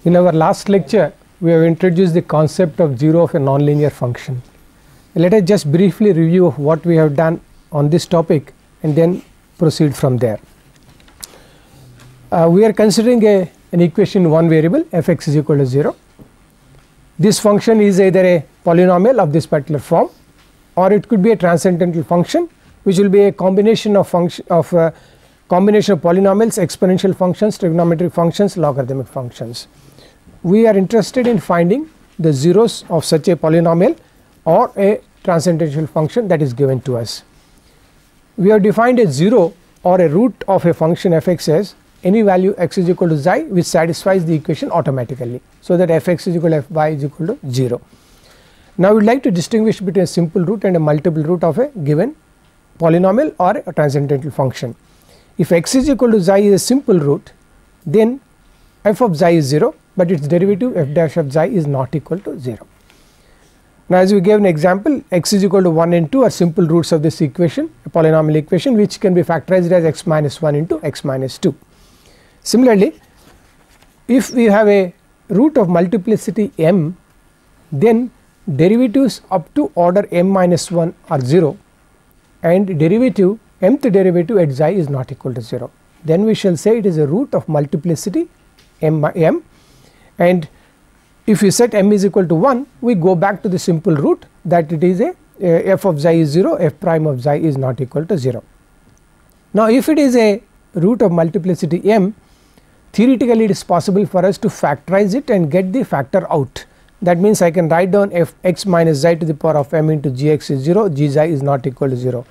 In our last lecture, we have introduced the concept of 0 of a nonlinear function. Let us just briefly review what we have done on this topic and then proceed from there. We are considering an equation in one variable f(x) is equal to 0. This function is either a polynomial of this particular form, or it could be a transcendental function, which will be a combination of polynomials, exponential functions, trigonometric functions, logarithmic functions. We are interested in finding the zeros of such a polynomial or a transcendental function that is given to us. We have defined a 0 or a root of a function f(x) as any value x is equal to xi which satisfies the equation automatically, so that f(x) is equal to fy is equal to 0. Now we would like to distinguish between a simple root and a multiple root of a given polynomial or a transcendental function. If x is equal to xi is a simple root, then f of xi is 0, but its derivative f dash of xi is not equal to 0. Now as we gave an example, x is equal to 1 and 2 are simple roots of this equation, a polynomial equation which can be factorized as x minus 1 into x minus 2. Similarly, if we have a root of multiplicity m, then derivatives up to order m minus 1 are 0 and mth derivative at xi is not equal to 0. Then we shall say it is a root of multiplicity m, and if we set m is equal to 1, we go back to the simple root that it is a f of xi is 0, f prime of xi is not equal to 0. Now if it is a root of multiplicity m, theoretically it is possible for us to factorize it and get the factor out. That means I can write down f x minus xi to the power of m into gx is 0, gxi is not equal to 0.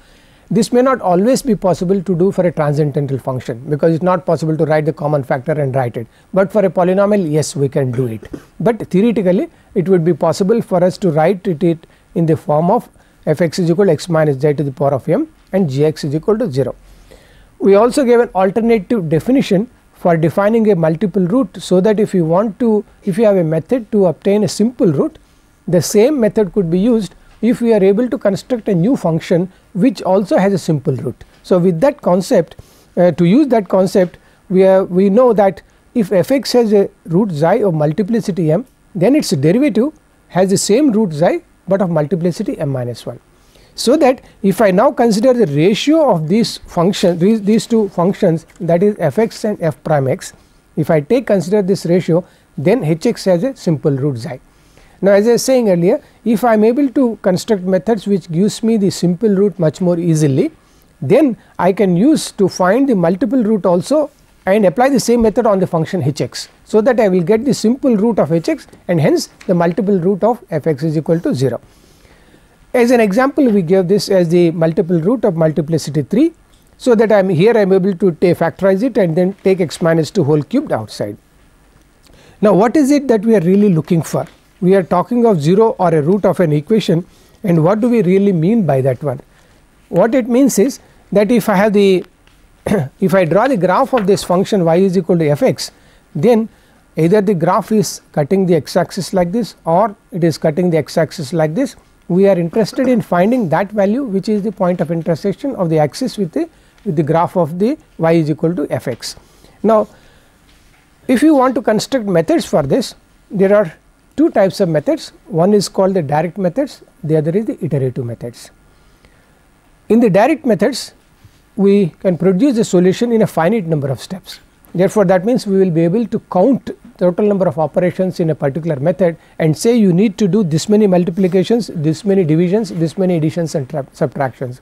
This may not always be possible to do for a transcendental function, because it is not possible to write the common factor and write it, but for a polynomial, yes, we can do it. But theoretically it would be possible for us to write it in the form of f(x) is equal to x minus xi to the power of m and gx is equal to 0. We also gave an alternative definition for defining a multiple root, so that if you have a method to obtain a simple root, the same method could be used if we are able to construct a new function which also has a simple root. So with that concept, to use that concept, we know that if f(x) has a root xi of multiplicity m, then its derivative has the same root xi but of multiplicity m minus 1. So that if I now consider the ratio of these functions, these two functions, that is f(x) and f prime x, if I consider this ratio, then hx has a simple root xi. Now as I was saying earlier, if I am able to construct methods which gives me the simple root much more easily, then I can use to find the multiple root also and apply the same method on the function hx, so that I will get the simple root of hx and hence the multiple root of f(x) is equal to 0. As an example, we gave this as the multiple root of multiplicity 3, so that I am able to factorize it and then take x minus 2 whole cubed outside. Now what is it that we are really looking for? We are talking of 0 or a root of an equation, and what do we really mean by that one? What it means is that if I have if I draw the graph of this function y is equal to f(x), then either the graph is cutting the x axis like this or it is cutting the x axis like this. We are interested in finding that value which is the point of intersection of the axis with the graph of the y is equal to f(x). Now if you want to construct methods for this, there are two types of methods. One is called the direct methods, the other is the iterative methods. In the direct methods, we can produce a solution in a finite number of steps. Therefore that means we will be able to count total number of operations in a particular method and say you need to do this many multiplications, this many divisions, this many additions and subtractions.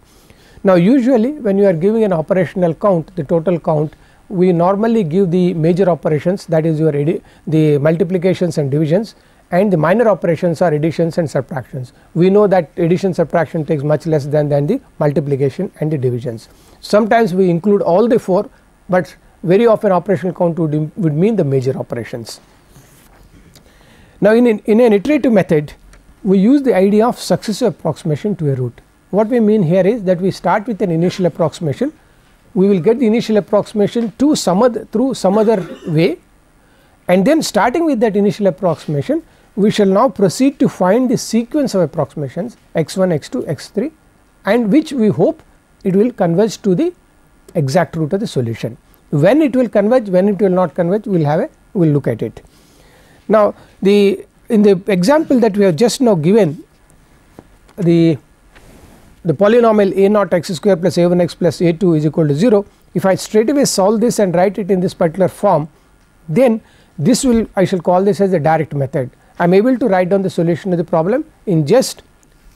Now usually when you are giving an operational count, the total count, we normally give the major operations, that is the multiplications and divisions, and the minor operations are additions and subtractions. We know that addition subtraction takes much less than the multiplication and the divisions. Sometimes we include all the four, but very often operational count would mean the major operations. Now in an iterative method, we use the idea of successive approximation to a root. What we mean here is that we start with an initial approximation, we will get the initial approximation through some other way, and then starting with that initial approximation, we shall now proceed to find the sequence of approximations x1, x2, x3, and which we hope it will converge to the exact root of the solution. When it will converge, when it will not converge, we will look at it. Now in the example that we have just now given, the polynomial a naught x square plus a1 x plus a2 is equal to 0. If I straight away solve this and write it in this particular form, then this will, I shall call this as the direct method. I am able to write down the solution of the problem in just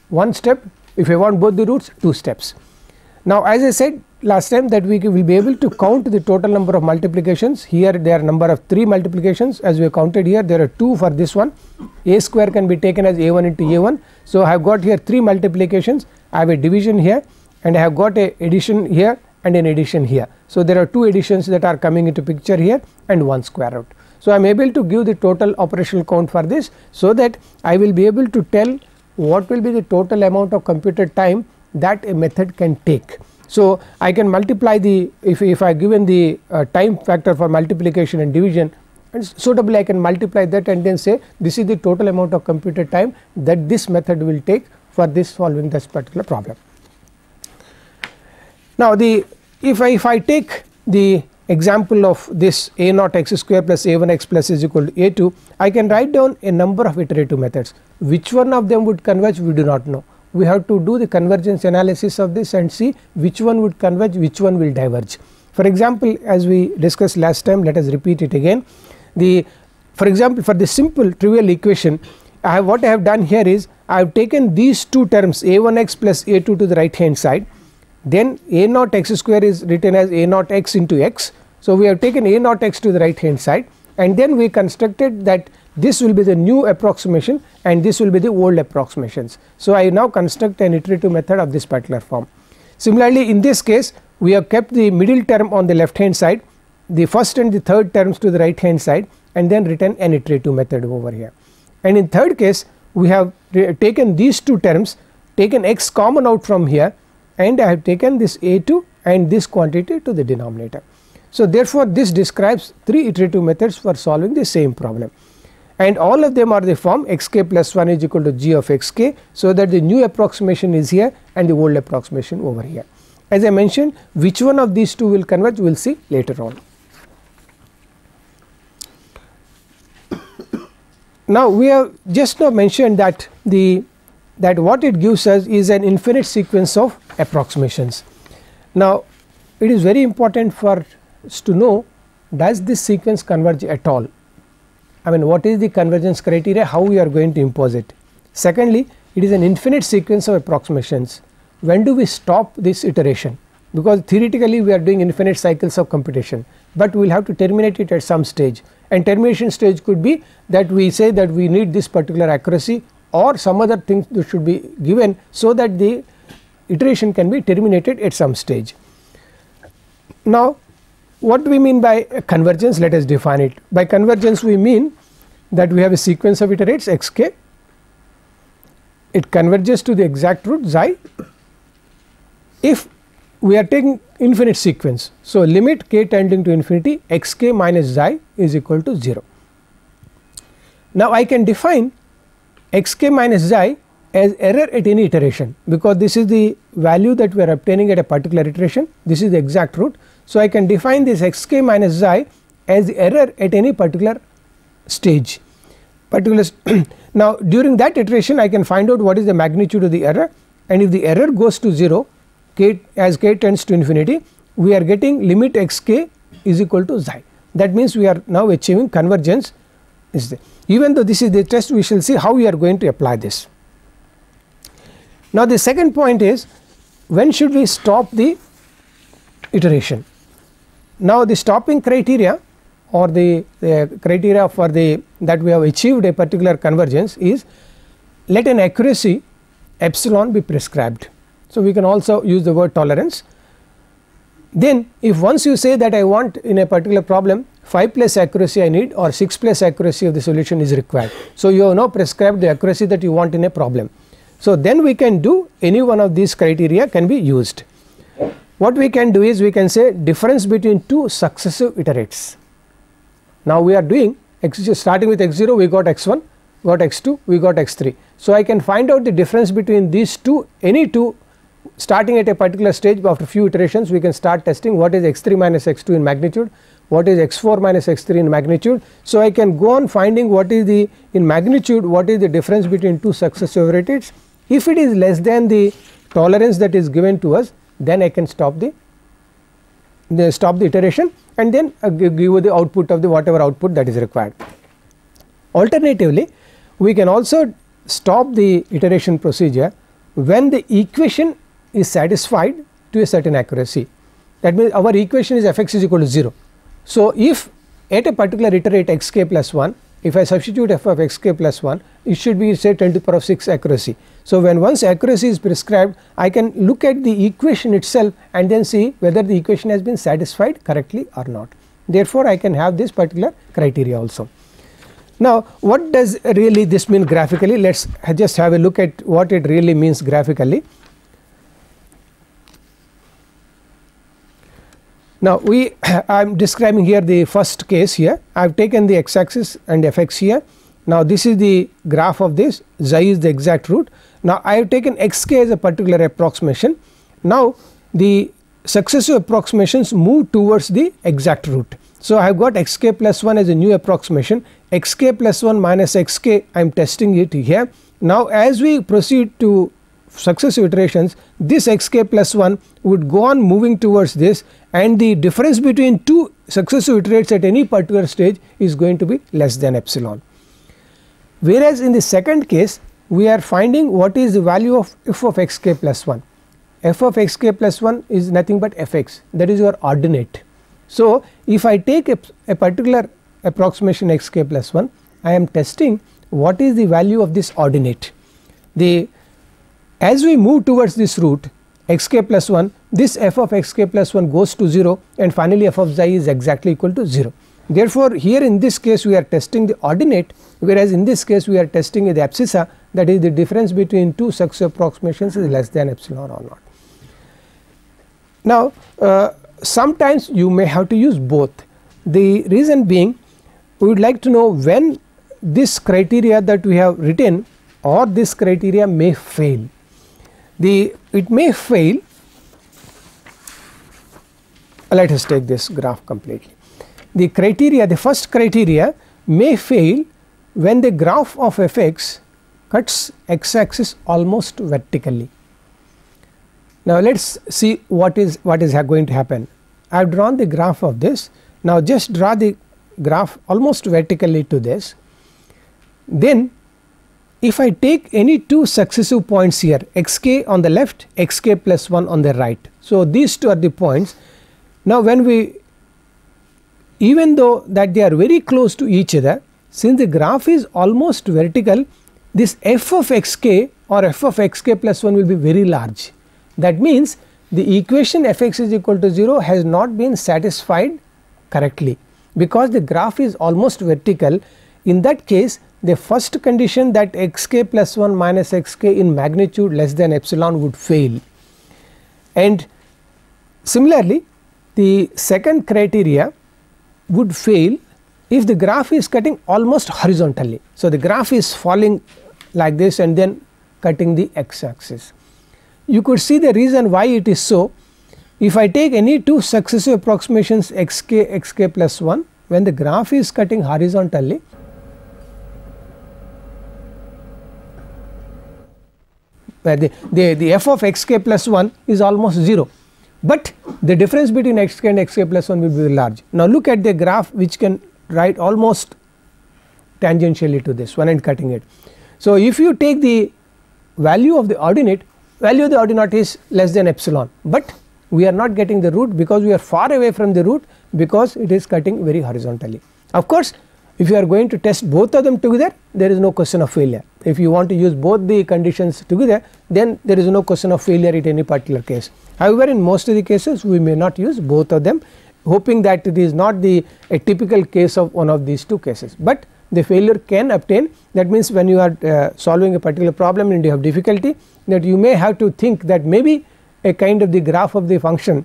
one step. If I want both the roots, 2 steps. Now as I said last time that we will be able to count the total number of multiplications. Here there are number of 3 multiplications, as we have counted here there are 2 for this one. A square can be taken as a1 into a1. So I have got here 3 multiplications, I have a division here and I have got a addition here and an addition here. So there are 2 additions that are coming into picture here and 1 square root. So I am able to give the total operational count for this, so that I will be able to tell what will be the total amount of computed time that a method can take. So I can multiply the, if I given the time factor for multiplication and division, and suitably I can multiply that and then say this is the total amount of computed time that this method will take for this solving this particular problem. Now if I take the example of this a naught x square plus a1 x plus is equal to a2, I can write down a number of iterative methods. Which one of them would converge, we do not know. We have to do the convergence analysis of this and see which one would converge, which one will diverge. For example, as we discussed last time, let us repeat it again. For example, for the simple trivial equation, what I have done here is I have taken these 2 terms a1x plus a2 to the right hand side, then a naught x square is written as a naught x into x. So we have taken a naught x to the right hand side and then we constructed that this will be the new approximation and this will be the old approximations. So I now construct an iterative method of this particular form. Similarly in this case we have kept the middle term on the left hand side, the first and the third terms to the right hand side, and then written an iterative method over here. And in third case we have taken these 2 terms, taken x common out from here, and I have taken this a2 and this quantity to the denominator. So therefore this describes 3 iterative methods for solving the same problem, and all of them are the form xk plus 1 is equal to g of xk, so that the new approximation is here and the old approximation over here. As I mentioned, which one of these 2 will converge we will see later on. Now we have just now mentioned that what it gives us is an infinite sequence of approximations. Now it is very important for us to know, does this sequence converge at all? I mean, what is the convergence criteria, how we are going to impose it. Secondly, it is an infinite sequence of approximations. When do we stop this iteration? Because theoretically we are doing infinite cycles of computation, but we will have to terminate it at some stage, and termination stage could be that we say that we need this particular accuracy or some other things that should be given, so that the iteration can be terminated at some stage. Now what do we mean by convergence? Let us define it. By convergence we mean that we have a sequence of iterates xk, it converges to the exact root xi if we are taking infinite sequence. So limit k tending to infinity xk minus xi is equal to 0. Now I can define xk minus xi as error at any iteration, because this is the value that we are obtaining at a particular iteration, this is the exact root. So I can define this xk minus xi as error at any particular stage, now during that iteration I can find out what is the magnitude of the error, and if the error goes to 0, as k tends to infinity, we are getting limit xk is equal to xi. That means we are now achieving convergence. Even though this is the test, we shall see how we are going to apply this. Now the second point is, when should we stop the iteration? Now the stopping criteria, or the criteria for that we have achieved a particular convergence is, let an accuracy epsilon be prescribed. So we can also use the word tolerance. Then if once you say that I want in a particular problem 5 plus accuracy I need, or 6 plus accuracy of the solution is required, so you have now prescribed the accuracy that you want in a problem. So then we can do any one of these criteria can be used. What we can do is, we can say difference between 2 successive iterates. Now we are doing starting with x0 we got x1, got x2, we got x3. So I can find out the difference between these 2, any 2 starting at a particular stage. After few iterations we can start testing what is x3 minus x2 in magnitude, what is x4 minus x3 in magnitude. So, I can go on finding what is the in magnitude what is the difference between two successive iterates. If it is less than the tolerance that is given to us, then I can stop the iteration and then give you the output of the whatever output that is required. Alternatively, we can also stop the iteration procedure when the equation is satisfied to a certain accuracy. That means our equation is f(x) is equal to 0. So, if at a particular iterate xk plus 1, if I substitute f of xk plus 1, it should be say 10 to the power of 6 accuracy. So, when once accuracy is prescribed, I can look at the equation itself and then see whether the equation has been satisfied correctly or not. Therefore, I can have this particular criteria also. Now, what does really this mean graphically? Let us just have a look at what it really means graphically. Now, I am describing here the first case here. I have taken the x axis and f(x) here. Now, this is the graph of this, xi is the exact root. Now, I have taken xk as a particular approximation. Now, the successive approximations move towards the exact root. So, I have got xk plus 1 as a new approximation, xk plus 1 minus xk I am testing it here. Now, as we proceed to successive iterations, this xk plus 1 would go on moving towards this, and the difference between two successive iterates at any particular stage is going to be less than epsilon. Whereas, in the second case we are finding what is the value of f of xk plus 1. F of xk plus 1 is nothing but fx, that is your ordinate. So, if I take a particular approximation xk plus 1, I am testing what is the value of this ordinate. As we move towards this root xk plus 1, this f of xk plus 1 goes to 0 and finally f of xi is exactly equal to 0. Therefore, here in this case we are testing the ordinate, whereas in this case we are testing the abscissa, that is the difference between two successive approximations is less than epsilon or not. Now, sometimes you may have to use both. The reason being, we would like to know when this criteria that we have written or this criteria may fail. It may fail. Let us take this graph completely. The criteria, the first criteria may fail when the graph of fx cuts x axis almost vertically. Now, let us see what is going to happen. I have drawn the graph of this. Now, just draw the graph almost vertically to this. Then, if I take any two successive points here, xk on the left, xk plus 1 on the right. So, these two are the points. Now, even though that they are very close to each other, since the graph is almost vertical, this f of xk or f of xk plus 1 will be very large. That means, the equation fx is equal to 0 has not been satisfied correctly, because the graph is almost vertical. In that case, the first condition, that xk plus 1 minus xk in magnitude less than epsilon would fail, and similarly the second criteria would fail if the graph is cutting almost horizontally. So, the graph is falling like this and then cutting the x axis. You could see the reason why it is so. If I take any two successive approximations xk plus 1, when the graph is cutting horizontally, where the f of xk plus 1 is almost 0, but the difference between xk and xk plus 1 will be very large. Now, look at the graph which can write almost tangentially to this one and cutting it. So, if you take the value of the ordinate is less than epsilon, but we are not getting the root because we are far away from the root, because it is cutting very horizontally. Of course, if you are going to test both of them together, there is no question of failure. If you want to use both the conditions together, then there is no question of failure in any particular case. However, in most of the cases we may not use both of them, hoping that it is not a typical case of one of these two cases, but the failure can obtain. That means, when you are solving a particular problem and you have difficulty, that you may have to think that maybe a kind of the graph of the function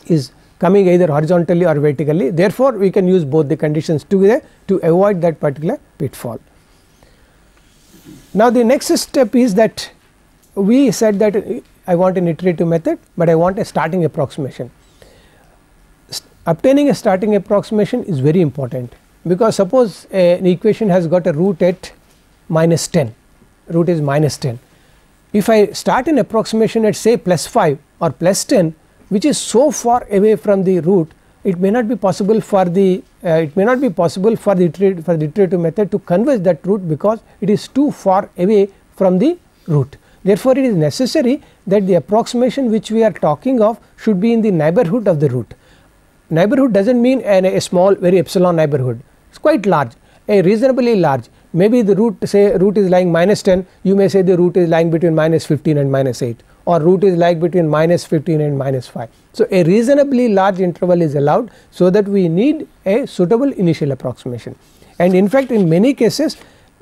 is coming either horizontally or vertically. Therefore, we can use both the conditions together to avoid that particular pitfall. Now, the next step is that we said that I want an iterative method, but I want a starting approximation. Obtaining a starting approximation is very important, because suppose an equation has got a root at -10, root is -10. If I start an approximation at say +5 or +10, which is so far away from the root, it may not be possible for the iterative method to converge that root, because it is too far away from the root. Therefore, it is necessary that the approximation which we are talking of should be in the neighborhood of the root. Neighborhood does not mean a small very epsilon neighborhood, it is quite large, a reasonably large. Maybe the root, say root is lying -10, you may say the root is lying between -15 and -8, or root is lying between -15 and -5. So, a reasonably large interval is allowed, so that we need a suitable initial approximation. And in fact, in many cases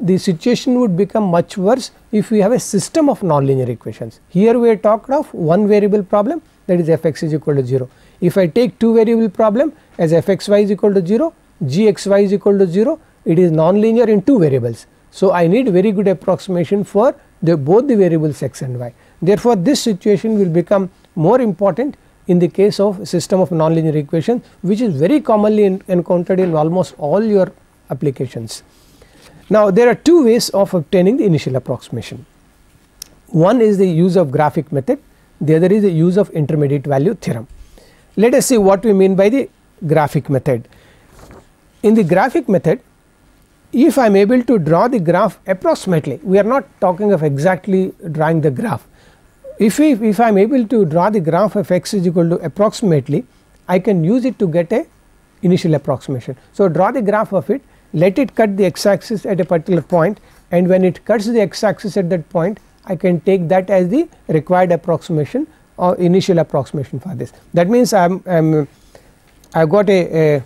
the situation would become much worse if we have a system of nonlinear equations. Here we are talking of one variable problem, that is fx is equal to 0. If I take two variable problem as fxy is equal to 0, gxy is equal to 0, it is nonlinear in two variables. So, I need very good approximation for both the variables x and y. Therefore, this situation will become more important in the case of system of nonlinear equation, which is very commonly encountered in almost all your applications. Now, there are two ways of obtaining the initial approximation. One is the use of graphic method, the other is the use of intermediate value theorem. Let us see what we mean by the graphic method. In the graphic method, if I am able to draw the graph approximately, we are not talking of exactly drawing the graph. If I am able to draw the graph of x is equal to approximately, I can use it to get a initial approximation. So, draw the graph of it, let it cut the x axis at a particular point, and when it cuts the x axis at that point, I can take that as the required approximation or initial approximation for this. That means I have got a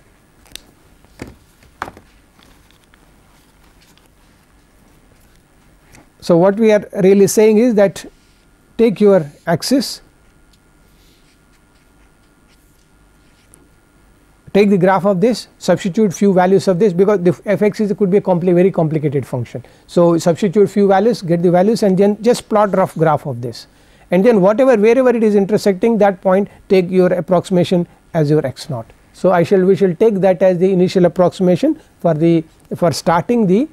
so what we are really saying is that take your axis, take the graph of this, substitute few values of this, because the fx could be a very complicated function. So, substitute few values, get the values, and then just plot rough graph of this, and then wherever it is intersecting that point, take your approximation as your x0. So, we shall take that as the initial approximation for starting the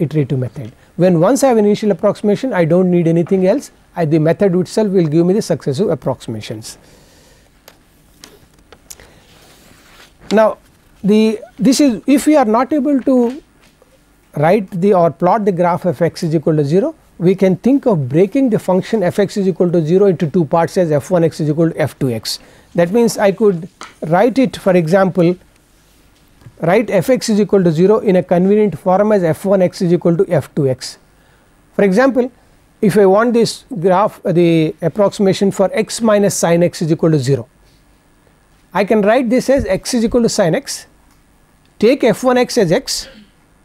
iterative method. Once I have an initial approximation, I do not need anything else, the method itself will give me the successive approximations. Now, this is if we are not able to write or plot the graph of x is equal to 0, we can think of breaking the function fx is equal to 0 into two parts as f1x is equal to f2x. That means I could write it, for example, write fx is equal to 0 in a convenient form as f1x is equal to f2x. For example, if I want this graph, the approximation for x minus sin x is equal to 0, I can write this as x is equal to sin x, take f1x as x,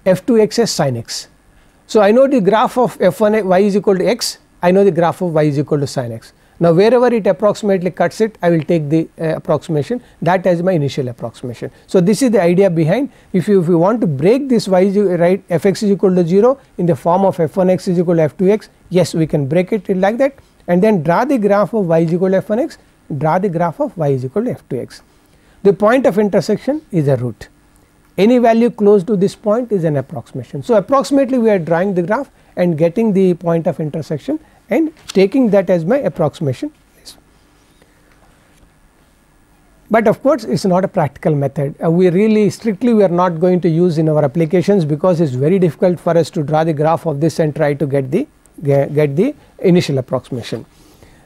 f2x as sin x. So, I know the graph of f1 y is equal to x, I know the graph of y is equal to sin x. Now, wherever it approximately cuts it, I will take the approximation, that as my initial approximation. So, this is the idea behind. If you want to break this write fx is equal to 0 in the form of f1x is equal to f2x, yes, we can break it like that, and then draw the graph of y is equal to f1x, draw the graph of y is equal to f2x. The point of intersection is a root. Any value close to this point is an approximation. So, approximately we are drawing the graph and getting the point of intersection and taking that as my approximation. But of course, it is not a practical method. We really strictly we are not going to use in our applications, because it is very difficult for us to draw the graph of this and try to get the initial approximation.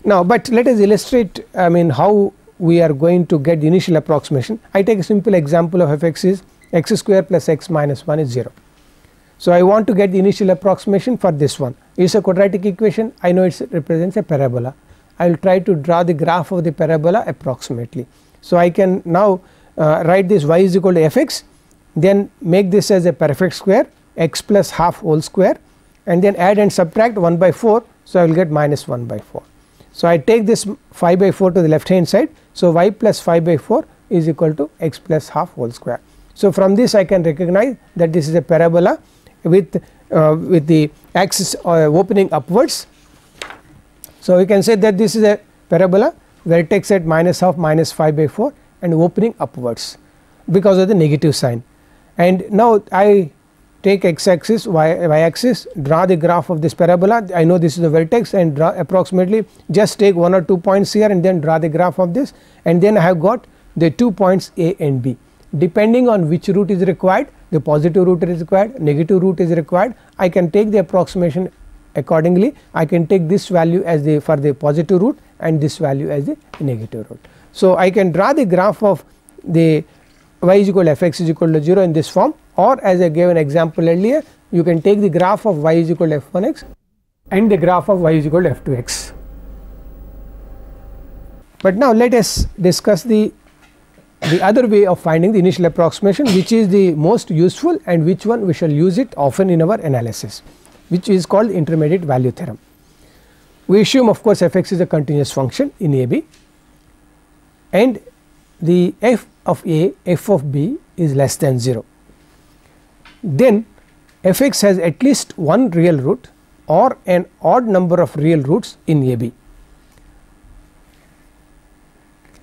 Now, but let us illustrate how we are going to get the initial approximation. I take a simple example of fx is x square plus x minus 1 is 0. So, I want to get the initial approximation for this one. It is a quadratic equation, I know it represents a parabola. I will try to draw the graph of the parabola approximately. So, I can now write this y is equal to fx, then make this as a perfect square x plus half whole square, and then add and subtract 1 by 4. So, I will get minus 1 by 4. So, I take this 5 by 4 to the left hand side. So, y plus 5 by 4 is equal to x plus half whole square. So, from this I can recognize that this is a parabola with the axis opening upwards. So, we can say that this is a parabola, vertex at minus half minus 5 by 4, and opening upwards because of the negative sign. And now I take x axis, y axis, draw the graph of this parabola. I know this is a vertex, and draw approximately, just take 1 or 2 points here and then draw the graph of this, and then I have got the 2 points A and B. Depending on which route is required, the positive route is required, negative route is required, I can take the approximation accordingly. I can take this value as the for the positive route and this value as the negative route. So I can draw the graph of the y is equal to f(x) is equal to 0 in this form, or as I gave an example earlier, you can take the graph of y is equal to f1x and the graph of y is equal to f2x. But now let us discuss the other way of finding the initial approximation, which is the most useful and which one we shall use it often in our analysis, which is called intermediate value theorem. We assume, of course, f(x) is a continuous function in AB, and the f of A, f of B is less than 0. Then f(x) has at least one real root or an odd number of real roots in AB.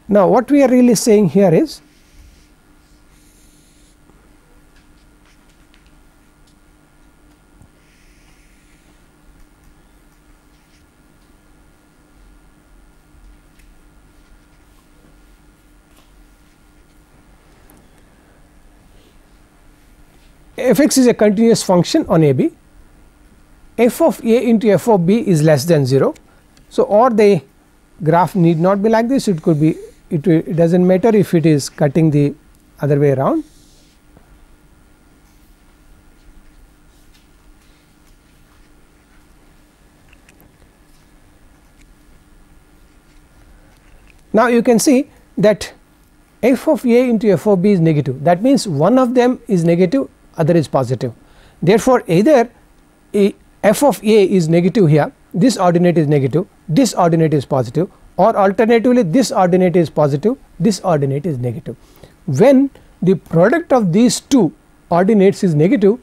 Now what we are really saying here is, f(x) is a continuous function on AB, f of A into f of B is less than 0. So or the graph need not be like this, it could be, it does not matter if it is cutting the other way around. Now you can see that f of A into f of B is negative, that means one of them is negative, other is positive. Therefore either f of A is negative here, this ordinate is negative, this ordinate is positive, or alternatively this ordinate is positive, this ordinate is negative. When the product of these two ordinates is negative,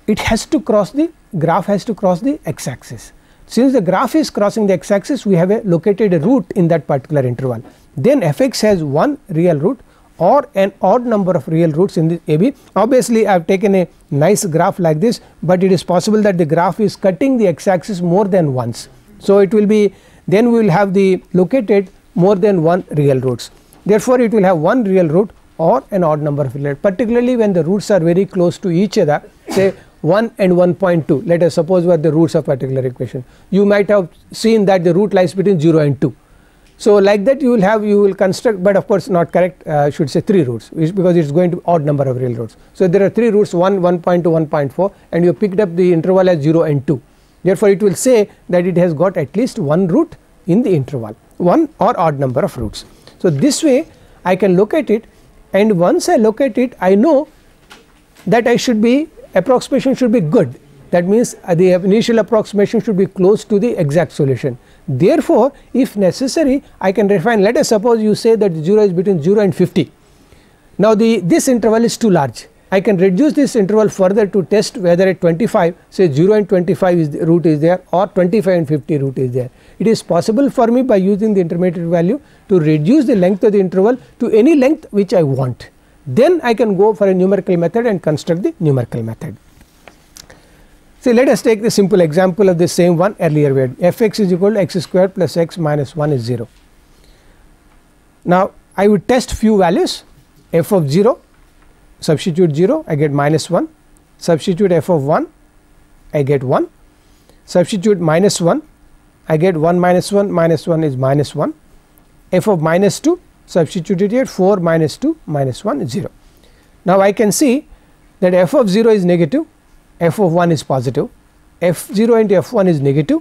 it has to cross the graph, has to cross the x axis. Since the graph is crossing the x axis, we have located a root in that particular interval. Then f(x) has one real root or an odd number of real roots in the AB. Obviously I have taken a nice graph like this, but it is possible that the graph is cutting the x axis more than once. So it will be, then we will have the located more than one real roots. Therefore it will have one real root or an odd number of real roots, particularly when the roots are very close to each other, say 1 and 1.2, let us suppose were the roots of particular equation. You might have seen that the root lies between 0 and 2. So like that you will construct, but of course not correct, should say 3 roots, because it is going to odd number of real roots. So there are 3 roots, 1, 1.2, 1.4, and you picked up the interval as 0 and 2. Therefore it will say that it has got at least one root in the interval, one or odd number of roots. So this way I can locate it, and once I locate it, I know that I should be, approximation should be good. That means the initial approximation should be close to the exact solution. Therefore if necessary I can refine, let us suppose you say that 0 is between 0 and 50. Now this interval is too large, I can reduce this interval further to test whether at 25, say 0 and 25 is the root is there, or 25 and 50 root is there. It is possible for me by using the intermediate value to reduce the length of the interval to any length which I want. Then I can go for a numerical method and construct the numerical method. So let us take the simple example of the same one earlier we had, f(x) is equal to x squared plus x minus 1 is 0. Now I would test few values, f of 0, substitute 0, I get minus 1, substitute f of 1, I get 1, substitute minus 1, I get 1 minus 1, minus 1 is minus 1, f of minus 2, substitute it here, 4 minus 2 minus 1 is 0. Now I can see that f of 0 is negative, f of 1 is positive, f0 into f1 is negative,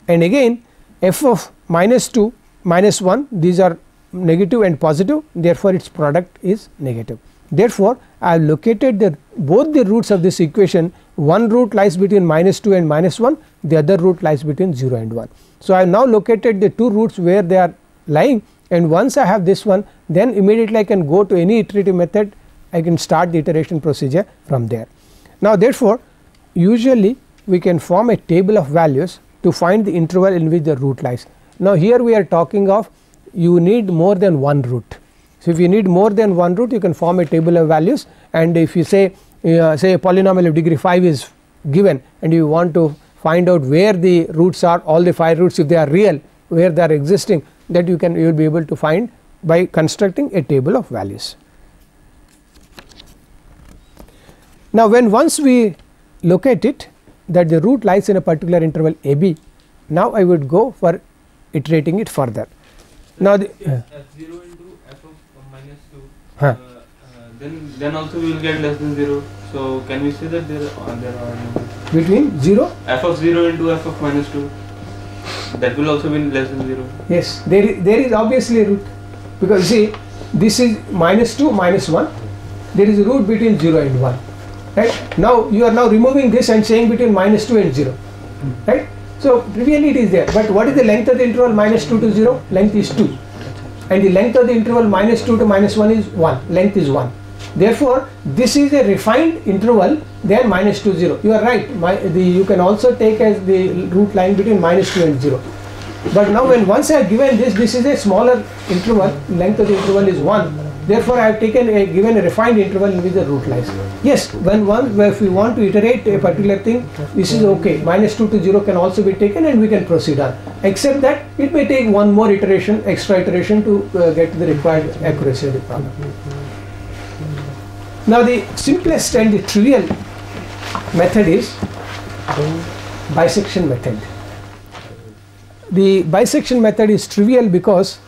and again f of minus 2 minus 1, these are negative and positive, therefore its product is negative. Therefore I have located both the roots of this equation, one root lies between minus 2 and minus 1, the other root lies between 0 and 1. So I have now located the two roots where they are lying, and once I have this one, then immediately I can go to any iterative method, I can start the iteration procedure from there. Now therefore usually we can form a table of values to find the interval in which the root lies. Now here we are talking of you need more than one root. So, if you need more than one root, you can form a table of values, and if you say a polynomial of degree 5 is given and you want to find out where the roots are, all the 5 roots, if they are real, where they are existing, that you will be able to find by constructing a table of values. Now, when once we locate it that the root lies in a particular interval a b, now I would go for iterating it further. Now, the f0 into f of minus 2, then also we will get less than 0. So can we say that there are no between 0 f of 0 into f of minus 2, that will also be less than 0? Yes, there is obviously a root, because see this is minus 2 minus 1, there is a root between 0 and 1, right. Now you are now removing this and saying between minus 2 and 0, right. So really it is there, but what is the length of the interval minus 2 to 0? Length is 2, and the length of the interval minus 2 to minus 1 is 1, length is 1. Therefore, this is a refined interval than minus 2 0. You are right, you can also take as the root lying between minus 2 and 0. But now when once I have given this is a smaller interval, length of the interval is 1. Therefore, I have given a refined interval in which the root lies. Yes, if we want to iterate a particular thing, this is okay. Minus 2 to 0 can also be taken and we can proceed on. Except that it may take one more iteration, extra iteration to get to the required accuracy of the problem. Now, the simplest and the trivial method is bisection method. The bisection method is trivial because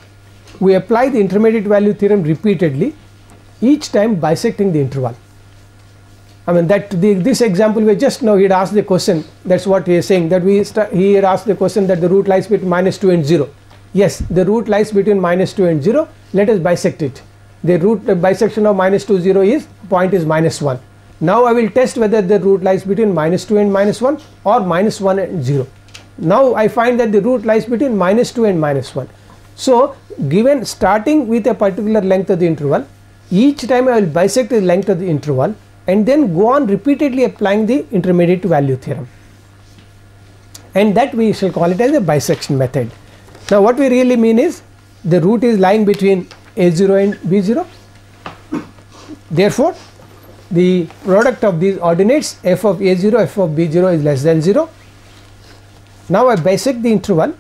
we apply the intermediate value theorem repeatedly, each time bisecting the interval. I mean that this example we just now he had asked the question, that is what he is saying, that he had asked the question that the root lies between minus 2 and 0. Yes, the root lies between minus 2 and 0, let us bisect it. The root bisection of minus 2 0 is point is minus 1. Now I will test whether the root lies between minus 2 and minus 1 or minus 1 and 0. Now I find that the root lies between minus 2 and minus 1. So given starting with a particular length of the interval, each time I will bisect the length of the interval and then go on repeatedly applying the intermediate value theorem, and that we shall call it as a bisection method. Now what we really mean is the root is lying between a0 and b0. Therefore, the product of these ordinates f of a0 f of b0 is less than 0. Now I bisect the interval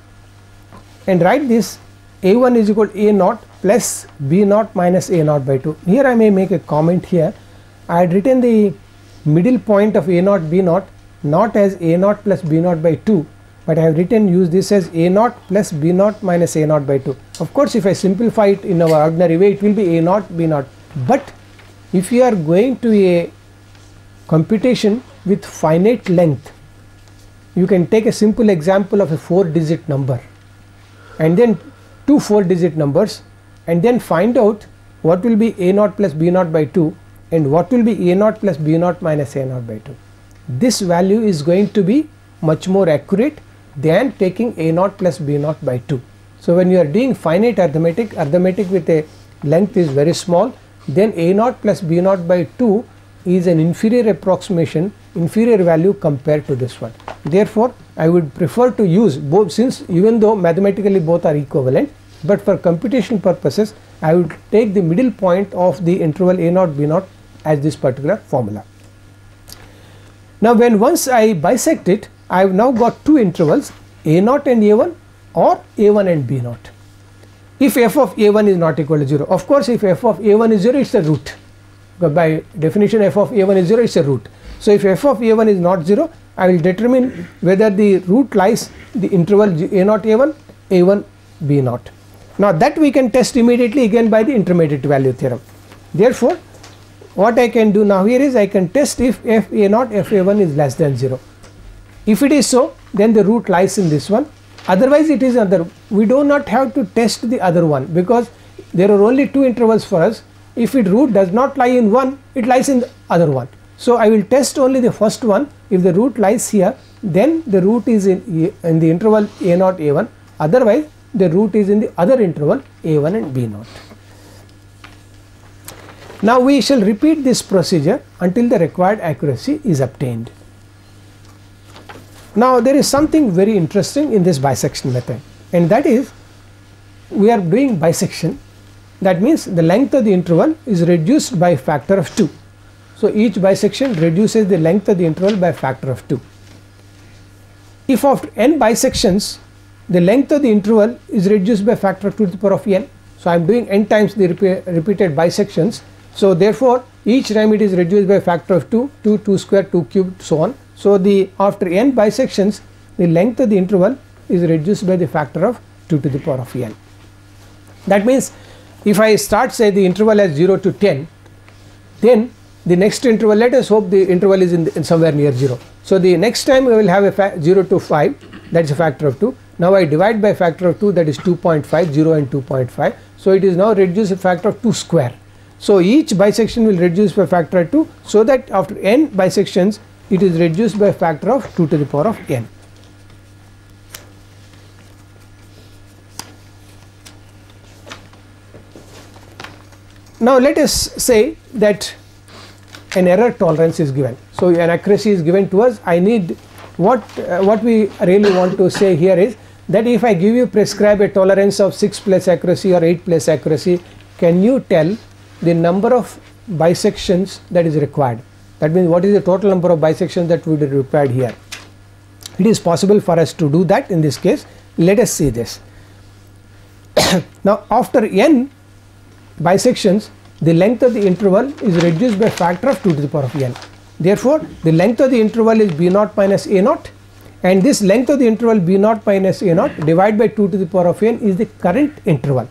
and write this a1 is equal to a0 plus b0 minus a0 by 2. Here I may make a comment here. I had written the middle point of a0 b0 not as a0 plus b0 by 2, but I have use this as a0 plus b0 minus a0 by 2. Of course, if I simplify it in our ordinary way, it will be a0 b0, but if you are going to a computation with finite length, you can take a simple example of a 4-digit number and then two 4-digit numbers and then find out what will be a0 plus b0 by 2 and what will be a0 plus b0 minus a0 by 2. This value is going to be much more accurate than taking a0 plus b0 by 2. So when you are doing finite arithmetic with a length is very small, then a0 plus b0 by 2 is an inferior approximation, inferior value compared to this one. Therefore, I would prefer to use both, since even though mathematically both are equivalent, but for computation purposes I would take the middle point of the interval a0 b0 as this particular formula. Now when once I bisect it, I have now got two intervals a0 and a1 or a1 and b0. If f of a1 is not equal to 0, of course if f of a1 is 0, it is a root. By definition f of a1 is 0, it is a root. So if f of a1 is not 0, I will determine whether the root lies the interval a0 a1, a1 b0. Now that we can test immediately again by the intermediate value theorem. Therefore, what I can do now here is I can test if f a0 f a1 is less than 0. If it is so, then the root lies in this one, otherwise it is other. We do not have to test the other one because there are only two intervals for us. If it root does not lie in one, it lies in the other one. So I will test only the first one. If the root lies here, then the root is in the interval a0 a1, otherwise the root is in the other interval a1 and b0. Now we shall repeat this procedure until the required accuracy is obtained. Now there is something very interesting in this bisection method, and that is we are doing bisection that means the length of the interval is reduced by a factor of 2. So each bisection reduces the length of the interval by a factor of 2. If after n bisections the length of the interval is reduced by a factor of 2 to the power of n, so I am doing n times the repeated bisections, so therefore each time it is reduced by a factor of 2, 2 square, 2 cubed, so on. So the after n bisections the length of the interval is reduced by the factor of 2 to the power of n. That means if I start say the interval as 0 to 10, then the next interval, let us hope the interval is in somewhere near 0. So the next time we will have a 0 to 5, that is a factor of 2. Now I divide by a factor of 2, that is 2.5, 0 and 2.5. So it is now reduced a factor of 2 square. So each bisection will reduce by a factor of 2, so that after n bisections it is reduced by a factor of 2 to the power of n. Now let us say that an error tolerance is given. So an accuracy is given to us. I need what we really want to say here is that if I give you prescribe a tolerance of 6 plus accuracy or 8 plus accuracy, can you tell the number of bisections that is required? That means what is the total number of bisections that would be required here? It is possible for us to do that in this case. Let us see this. Now after n bisections, the length of the interval is reduced by a factor of 2 to the power of n. Therefore the length of the interval is b0 minus a0, and this length of the interval b0 minus a0 divided by 2 to the power of n is the current interval.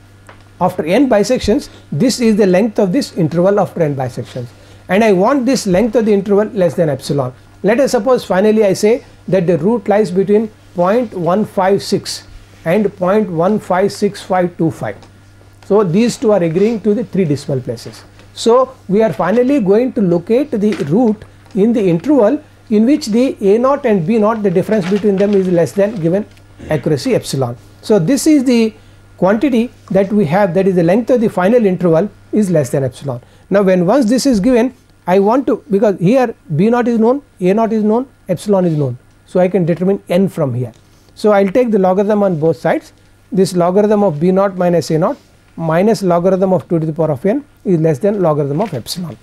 After n bisections, this is the length of this interval after n bisections, and I want this length of the interval less than epsilon. Let us suppose finally I say that the root lies between 0.156 and 0.156525. So these two are agreeing to the 3 decimal places. So we are finally going to locate the root in the interval in which the a0 and b0, the difference between them is less than given accuracy epsilon. So this is the quantity that we have, that is the length of the final interval is less than epsilon. Now when once this is given, I want to, because here b0 is known, a0 is known, epsilon is known, so I can determine n from here. So I will take the logarithm on both sides. This logarithm of b0 minus a0 minus logarithm of 2 to the power of n is less than logarithm of epsilon,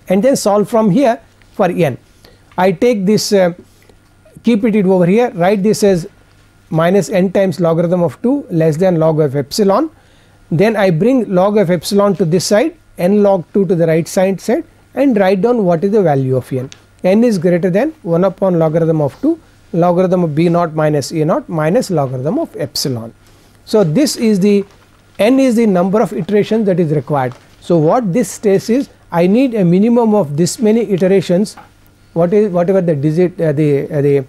and then solve from here for n. I take this, keep it over here, write this as minus n times logarithm of 2 less than log of epsilon. Then I bring log of epsilon to this side, n log 2 to the right side and write down what is the value of n. N is greater than 1 upon logarithm of 2 logarithm of b0 minus a0 minus logarithm of epsilon. So this is the n is the number of iterations that is required. So what this states is I need a minimum of this many iterations, whatever the digit the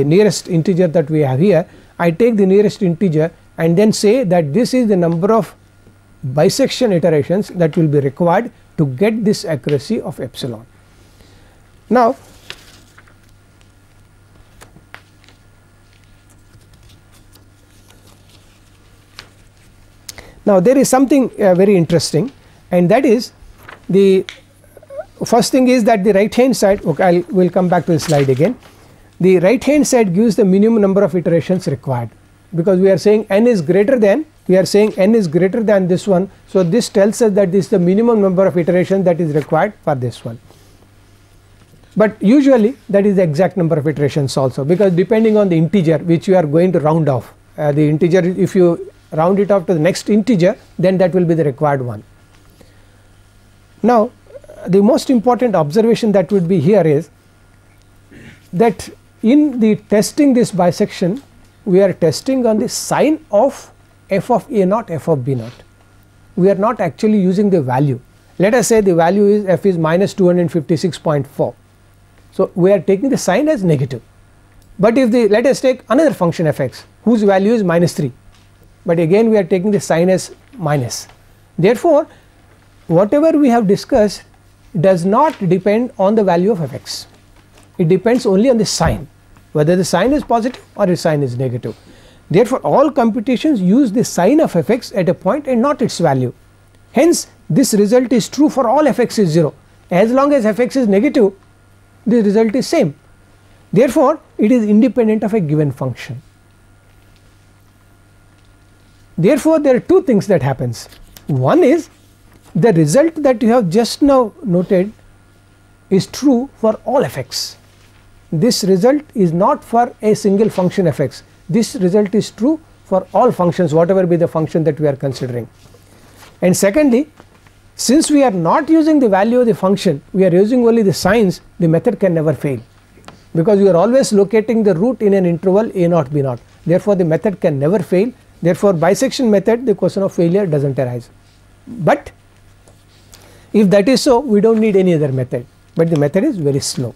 nearest integer that we have here. I take the nearest integer and then say that this is the number of bisection iterations that will be required to get this accuracy of epsilon. Now there is something very interesting, and that is the first thing is that the right hand side, okay, I will come back to the slide again. The right hand side gives the minimum number of iterations required, because we are saying n is greater than, this one. So this tells us that this is the minimum number of iterations that is required for this one, but usually that is the exact number of iterations also, because depending on the integer which you are going to round off, the integer, if you round it off to the next integer, then that will be the required one. Now the most important observation that would be here is that in the testing this bisection, we are testing on the sign of f of a0, f of b0. We are not actually using the value. Let us say the value is f is minus 256.4. So we are taking the sign as negative. But if the, let us take another function fx whose value is minus 3, but again we are taking the sign as minus. Therefore whatever we have discussed does not depend on the value of fx. It depends only on the sign, whether the sign is positive or the sign is negative. Therefore all computations use the sign of fx at a point and not its value. Hence this result is true for all fx is 0. As long as fx is negative, the result is same. Therefore it is independent of a given function. Therefore there are two things that happens. One is the result that you have just now noted is true for all fx. This result is not for a single function fx. This result is true for all functions, whatever be the function that we are considering. And secondly, since we are not using the value of the function, we are using only the signs, the method can never fail, because we are always locating the root in an interval a0 b0. Therefore, the method can never fail. Therefore, bisection method, the question of failure does not arise. But if that is so, we do not need any other method, but the method is very slow.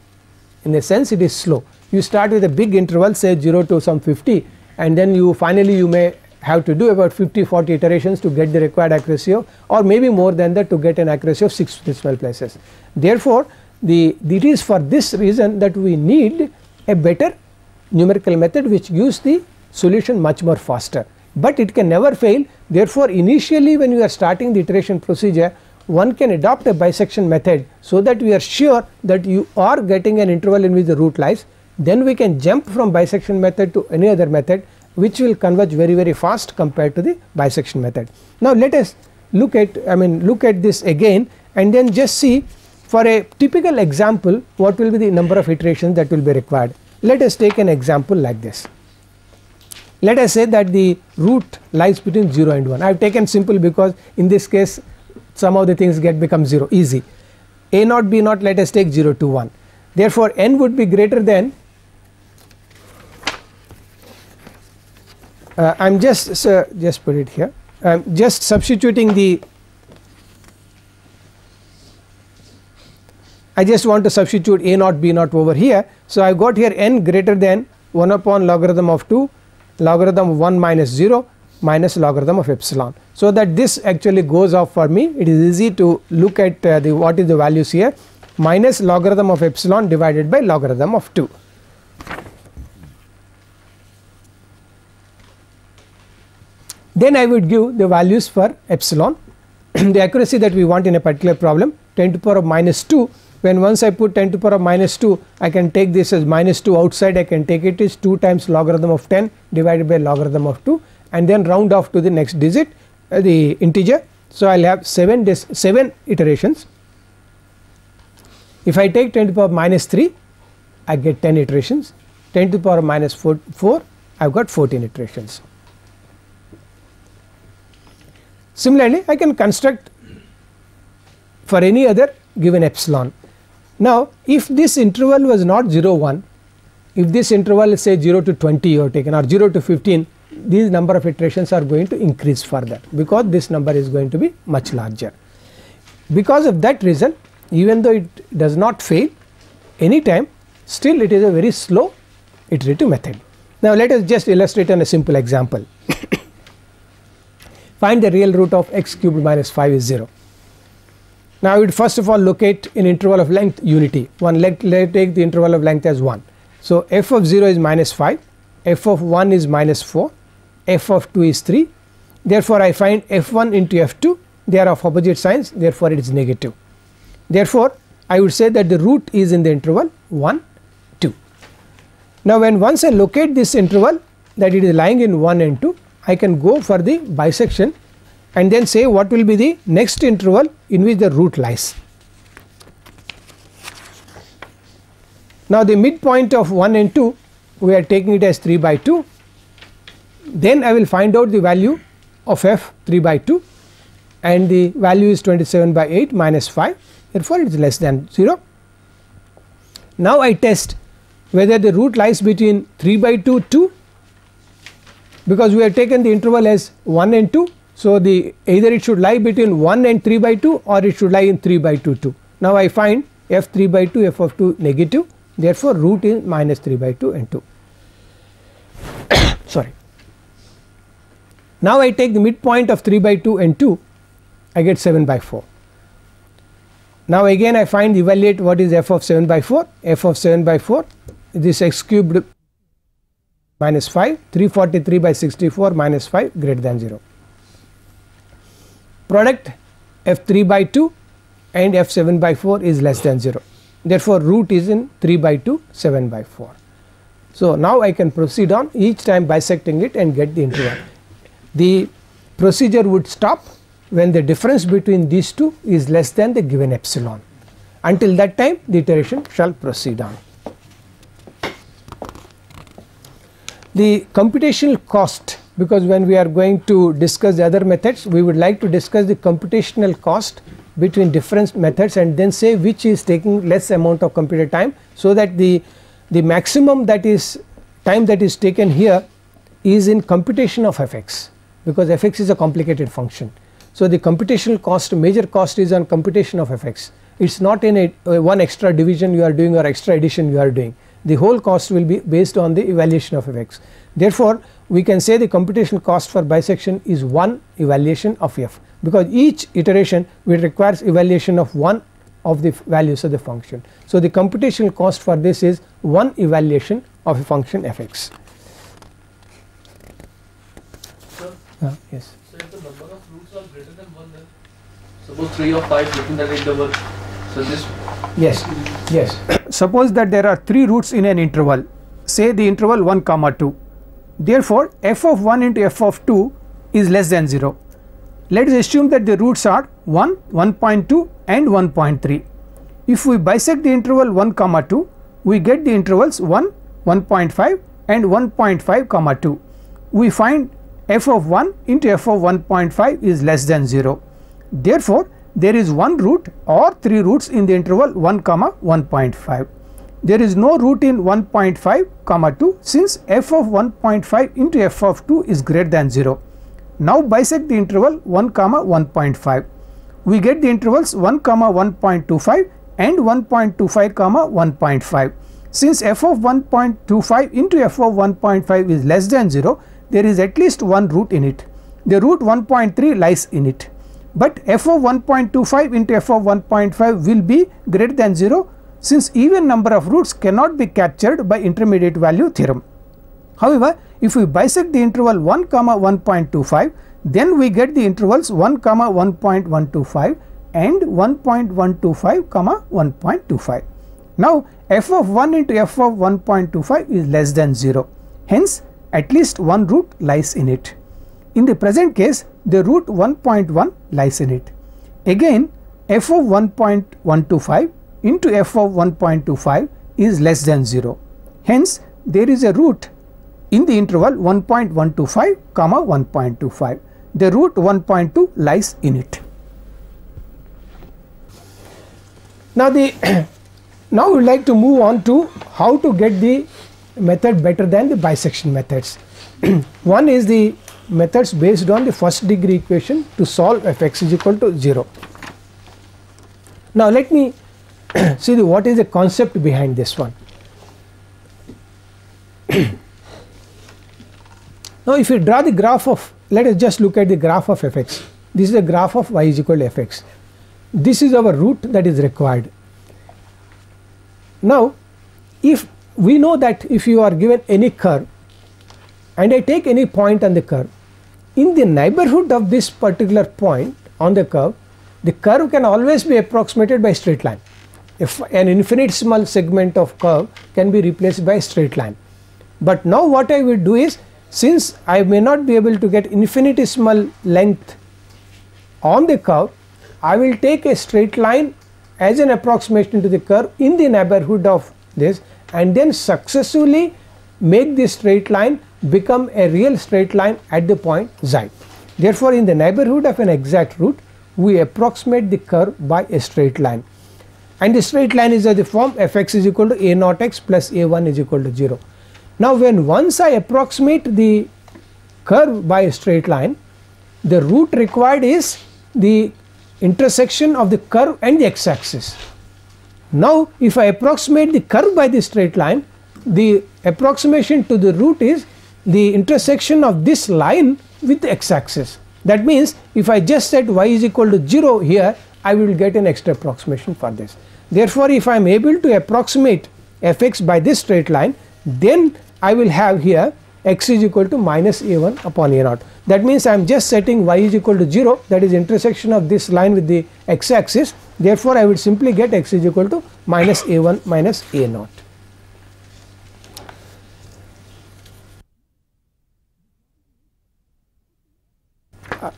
In a sense, it is slow. You start with a big interval, say 0 to some 50, and then you finally you may have to do about 50-40 iterations to get the required accuracy of, or maybe more than that, to get an accuracy of 6 decimal places. Therefore, it is for this reason that we need a better numerical method which gives the solution much more faster, but it can never fail. Therefore, initially when you are starting the iteration procedure, one can adopt a bisection method so that we are sure that you are getting an interval in which the root lies. Then we can jump from bisection method to any other method which will converge very fast compared to the bisection method. Now let us look at this again, and then just see for a typical example what will be the number of iterations that will be required. Let us take an example like this. Let us say that the root lies between 0 and 1. I have taken simple because in this case some of the things become 0, easy. a0 b0, let us take 0 to 1. Therefore, n would be greater than, I am just put it here, I am just substituting the, I just want to substitute a0 b0 over here. So, I have got here n greater than 1 upon logarithm of 2 logarithm of 1 minus 0 minus logarithm of epsilon. So that this actually goes off for me. It is easy to look at what is the values here, minus logarithm of epsilon divided by logarithm of 2. Then I would give the values for epsilon the accuracy that we want in a particular problem, 10 to the power of minus 2. When once I put 10 to the power of minus 2, I can take this as minus 2 outside, I can take it as 2 times logarithm of 10 divided by logarithm of 2, and then round off to the next digit, the integer. So, I will have 7 iterations. If I take 10 to the power of minus 3, I get 10 iterations, 10 to the power of minus 4 I have got 14 iterations. Similarly, I can construct for any other given epsilon. Now, if this interval was not 0 1, if this interval is say 0 to 20 you have taken, or 0 to 15, these number of iterations are going to increase further, because this number is going to be much larger. Because of that reason, even though it does not fail any time, still it is a very slow iterative method. Now, let us just illustrate on a simple example. Find the real root of x cubed minus 5 is 0. Now, I would first of all locate an interval of length unity. Let take the interval of length as 1. So, f of 0 is minus 5, f of 1 is minus 4, f of 2 is 3. Therefore, I find f1 into f2, they are of opposite signs, therefore it is negative. Therefore, I would say that the root is in the interval 1 2. Now, once I locate this interval that it is lying in 1 and 2, I can go for the bisection and then say what will be the next interval in which the root lies. Now, the midpoint of 1 and 2 we are taking it as 3 by 2, then I will find out the value of f 3 by 2, and the value is 27 by 8 minus 5, therefore it is less than 0. Now, I test whether the root lies between 3 by 2 2, because we have taken the interval as 1 and 2. So, either it should lie between 1 and 3 by 2 or it should lie in 3 by 2 2. Now, I find f 3 by 2 f of 2 negative, therefore root is minus 3 by 2 and 2. Sorry. Now, I take the midpoint of 3 by 2 and 2, I get 7 by 4. Now, again I find evaluate what is f of 7 by 4, f of 7 by 4, this x cubed minus 5, 343 by 64 minus 5 greater than 0. Product f 3 by 2 and f 7 by 4 is less than 0. Therefore, root is in 3 by 2 7 by 4. So, now I can proceed on each time bisecting it and get the interval. The procedure would stop when the difference between these two is less than the given epsilon. Until that time the iteration shall proceed on. The computational cost, because when we are going to discuss the other methods, we would like to discuss the computational cost between different methods and then say which is taking less amount of computer time, so that the maximum that is time that is taken here is in computation of fx, because fx is a complicated function. So the computational cost, major cost is on computation of fx. It is not in a one extra division you are doing or extra addition you are doing. The whole cost will be based on the evaluation of fx. Therefore, we can say the computational cost for bisection is one evaluation of f, because each iteration will requires evaluation of one of the values of the function. So the computational cost for this is one evaluation of a function fx. Yes. So if the number of roots are greater than 1, then suppose 3 or 5 within that interval, so this. Yes. Suppose that there are 3 roots in an interval, say the interval 1 comma 2. Therefore, f of 1 into f of 2 is less than 0. Let us assume that the roots are 1, 1.2 and 1.3. If we bisect the interval 1 comma 2, we get the intervals 1, 1.5 and 1.5 comma 2. We find f of 1 into f of 1.5 is less than 0. Therefore, there is one root or 3 roots in the interval 1 comma 1.5. There is no root in 1.5 comma 2, since f of 1.5 into f of 2 is greater than 0. Now bisect the interval 1 comma 1.5. We get the intervals 1 comma 1.25 and 1.25 comma 1.5. Since f of 1.25 into f of 1.5 is less than 0, there is at least one root in it. The root 1.3 lies in it. But f of 1.25 into f of 1.5 will be greater than 0, since even number of roots cannot be captured by intermediate value theorem. However, if we bisect the interval 1 comma 1.25, then we get the intervals 1 comma 1.125 and 1.125 comma 1.25. Now f of 1 into f of 1.25 is less than 0, hence at least one root lies in it. In the present case, the root 1.1 lies in it. Again, f of 1.125 into f of 1.25 is less than 0. Hence, there is a root in the interval 1.125 comma 1.25. The root 1.2 lies in it. Now now we would like to move on to how to get the method better than the bisection methods. One is the methods based on the first degree equation to solve fx is equal to 0. Now let me see what is the concept behind this one. Now if you draw the graph of, let us just look at the graph of fx. This is a graph of y is equal to fx. This is our root that is required. Now if we know that if you are given any curve and I take any point on the curve, in the neighborhood of this particular point on the curve can always be approximated by straight line. If an infinitesimal segment of curve can be replaced by straight line. But now what I will do is, since I may not be able to get infinitesimal length on the curve, I will take a straight line as an approximation to the curve in the neighborhood of this and then successively make this straight line become a real straight line at the point xi. Therefore, in the neighborhood of an exact root, we approximate the curve by a straight line, and the straight line is of the form fx is equal to a0 x plus a1 is equal to 0. Now once I approximate the curve by a straight line, the root required is the intersection of the curve and the x-axis. Now if I approximate the curve by the straight line, the approximation to the root is the intersection of this line with the x-axis. That means if I just set y is equal to 0 here, I will get an extra approximation for this. Therefore, if I am able to approximate fx by this straight line, then I will have here x is equal to minus a1 upon a0. That means I am just setting y is equal to 0, that is intersection of this line with the x-axis. Therefore, I will simply get x is equal to minus a1 minus a0.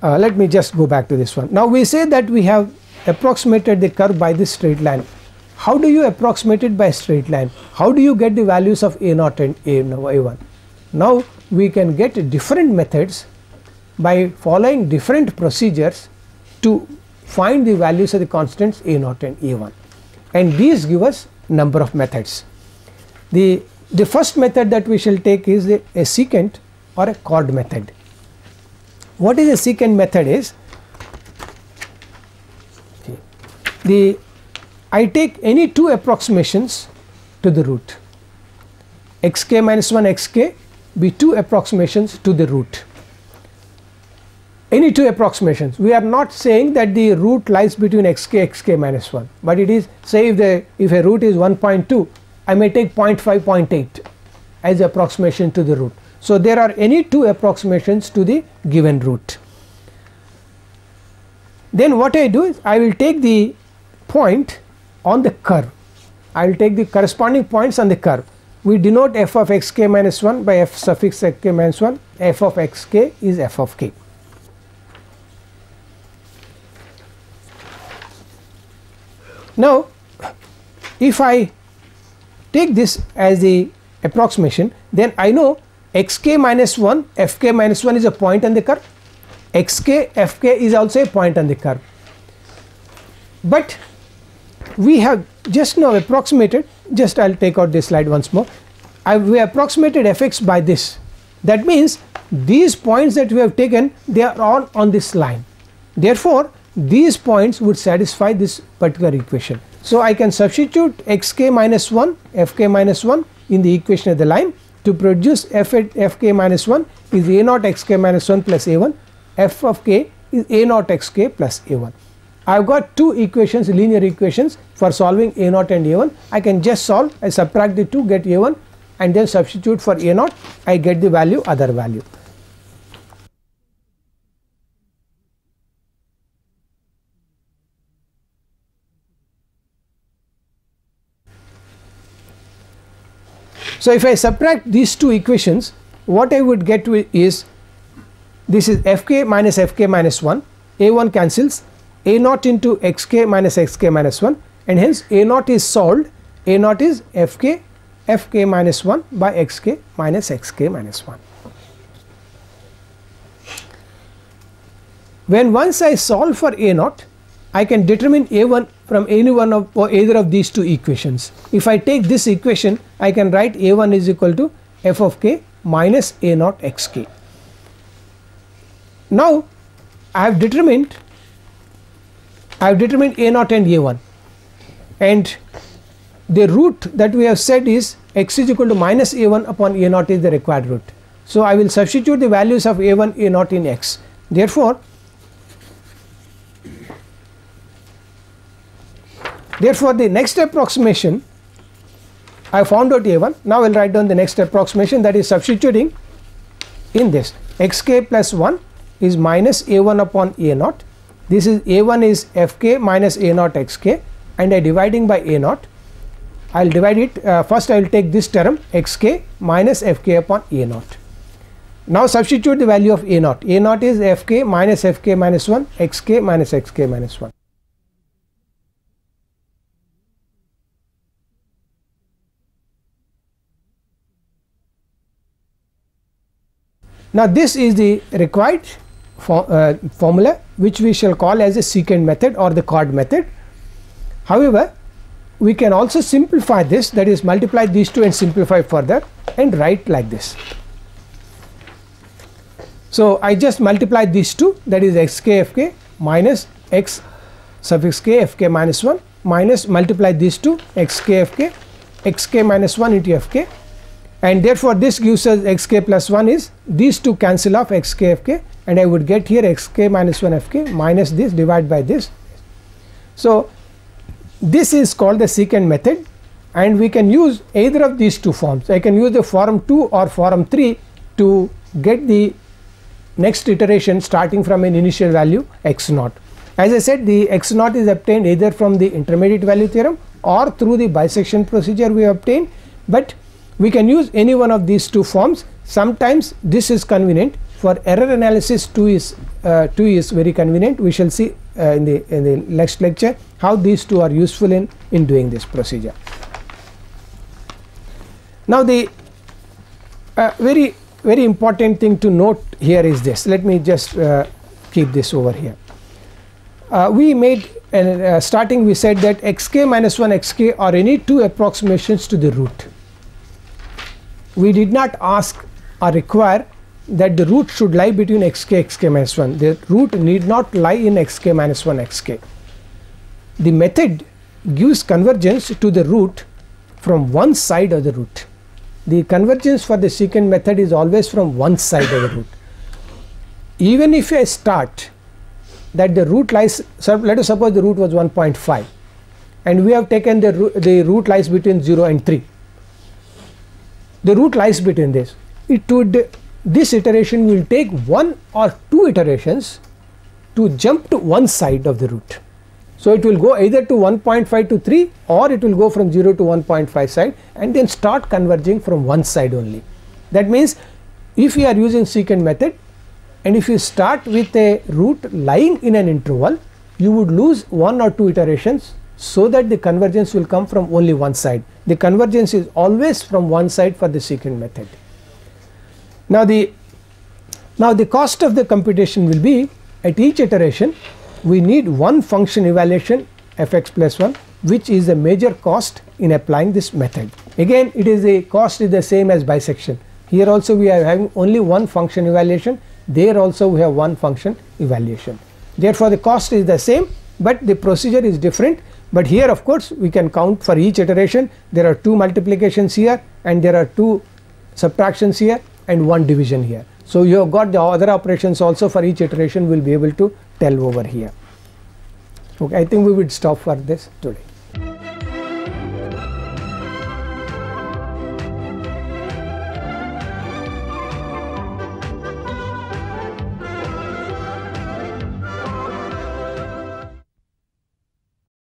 let me just go back to this one. Now we say that we have approximated the curve by this straight line. How do you approximate it by straight line? How do you get the values of A0 and A1? Now we can get different methods by following different procedures to find the values of the constants A0 and A1, and these give us number of methods. The first method that we shall take is a secant or a chord method. What is a secant method is, I take any two approximations to the root, xk minus 1 xk be two approximations to the root, any two approximations. We are not saying that the root lies between xk minus 1, but it is, say if a root is 1.2, I may take 0.5, 0.8 as approximation to the root. So there are any two approximations to the given root. Then what I do is, I will take the point on the curve, I will take the corresponding points on the curve. We denote f of xk minus 1 by f suffix xk minus 1, f of xk is f of k. Now if I take this as the approximation, then I know xk minus 1 fk minus 1 is a point on the curve, xk fk is also a point on the curve, but we have just now approximated, just I will take out this slide once more, we approximated fx by this. That means these points that we have taken, they are all on this line, therefore these points would satisfy this particular equation. So I can substitute xk minus 1 fk minus 1 in the equation of the line to produce f at fk minus 1 is a0 xk minus 1 plus a1, f of k is a0 xk plus a1. I have got two equations, linear equations for solving a0 and a1. I can just solve, I subtract the two, get a1, and then substitute for a0, I get the value, other value. So if I subtract these two equations, what I would get is, this is fk minus 1, a1 cancels, a0 into xk minus 1, and hence a0 is solved, a0 is fk minus 1 by xk minus 1. When once I solve for a0, I can determine a1 from any one of or either of these two equations. If I take this equation, I can write a1 is equal to f of k minus a0 xk. Now I have determined a0 and a1, and the root that we have said is x is equal to minus a1 upon a0 is the required root. So I will substitute the values of a1 a0 in x. Therefore the next approximation, I found out a1. Now I will write down the next approximation, that is substituting in this xk plus 1 is minus a1 upon a0. This is a1 is fk minus a0 xk, and I dividing by a0, I will divide it, first I will take this term xk minus fk upon a0. Now substitute the value of a0, a0 is fk minus 1 xk minus xk minus 1. Now this is the required formula, which we shall call as a secant method or the chord method. However, we can also simplify this, that is multiply these two and simplify further and write like this. So I just multiply these two, that is xk fk minus x suffix k fk minus 1 minus multiply these two xk fk xk minus 1 into fk, and therefore this gives us xk plus 1 is, these two cancel off xk fk, and I would get here xk minus 1 fk minus this divide by this. So this is called the secant method, and we can use either of these two forms. I can use the form 2 or form 3 to get the next iteration starting from an initial value x0. As I said, the x0 is obtained either from the intermediate value theorem or through the bisection procedure we obtained, but we can use any one of these two forms. Sometimes this is convenient for error analysis. 2 is 2 is very convenient. We shall see in the next lecture how these two are useful in doing this procedure. Now the very important thing to note here is this. Let me just keep this over here. We made starting we said that xk minus 1 xk are any two approximations to the root. We did not ask or require that the root should lie between xk minus 1. The root need not lie in xk minus 1 xk. The method gives convergence to the root from one side of the root. The convergence for the secant method is always from one side of the root. Even if I start that the root lies, so let us suppose the root was 1.5 and we have taken the root lies between 0 and 3. The root lies between this. This iteration will take 1 or 2 iterations to jump to one side of the root. So it will go either to 1.5 to 3 or it will go from 0 to 1.5 side and then start converging from one side only. That means if you are using secant method and if you start with a root lying in an interval, you would lose 1 or 2 iterations so that the convergence will come from only one side. The convergence is always from one side for the secant method. Now the cost of the computation will be at each iteration we need one function evaluation fx plus 1, which is the major cost in applying this method. Again, it is the cost is the same as bisection. Here also we are having only one function evaluation, there also we have one function evaluation. Therefore the cost is the same but the procedure is different. But here of course we can count for each iteration. There are 2 multiplications here and there are 2 subtractions here and 1 division here. So you have got the other operations also for each iteration, will be able to tell over here. Okay, I think we would stop for this today.